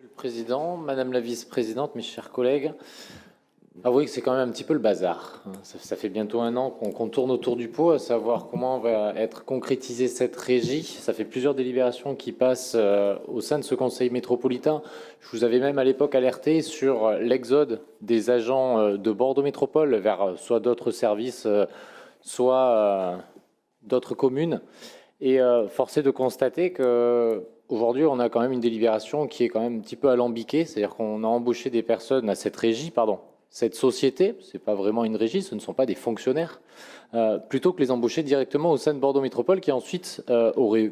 Monsieur le Président, Madame la Vice-Présidente, mes chers collègues, avouez que c'est quand même un petit peu le bazar. Ça fait bientôt un an qu'on tourne autour du pot, à savoir comment va être concrétisée cette régie. Ça fait plusieurs délibérations qui passent au sein de ce conseil métropolitain. Je vous avais même à l'époque alerté sur l'exode des agents de Bordeaux Métropole vers soit d'autres services, soit d'autres communes. Et force est de constater que aujourd'hui, on a quand même une délibération qui est quand même un petit peu alambiquée, c'est-à-dire qu'on a embauché des personnes à cette régie, pardon, cette société, c'est pas vraiment une régie, ce ne sont pas des fonctionnaires, plutôt que les embaucher directement au sein de Bordeaux Métropole, qui ensuite aurait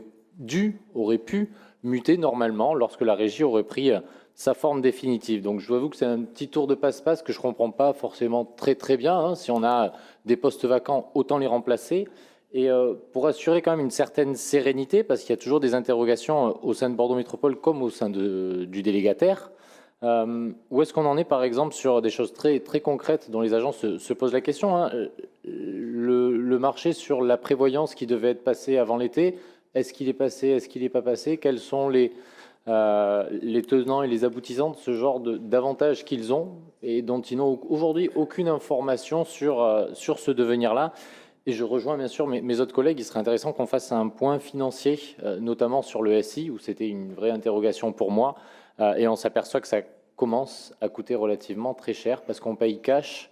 pu muter normalement lorsque la régie aurait pris sa forme définitive. Donc je vous avoue que c'est un petit tour de passe-passe que je comprends pas forcément très bien. Hein. Si on a des postes vacants, autant les remplacer. Et pour assurer quand même une certaine sérénité, parce qu'il y a toujours des interrogations au sein de Bordeaux Métropole comme au sein du délégataire, où est-ce qu'on en est par exemple sur des choses très concrètes dont les agents se posent la question, hein. Le marché sur la prévoyance qui devait être passé avant l'été, est-ce qu'il est passé, est-ce qu'il n'est pas passé? Quels sont les tenants et les aboutissants de ce genre d'avantages qu'ils ont et dont ils n'ont aujourd'hui aucune information sur ce devenir-là? Et je rejoins bien sûr mes autres collègues, il serait intéressant qu'on fasse un point financier, notamment sur le SI, où c'était une vraie interrogation pour moi, et on s'aperçoit que ça commence à coûter relativement très cher, parce qu'on paye cash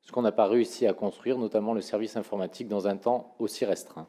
ce qu'on n'a pas réussi à construire, notamment le service informatique, dans un temps aussi restreint.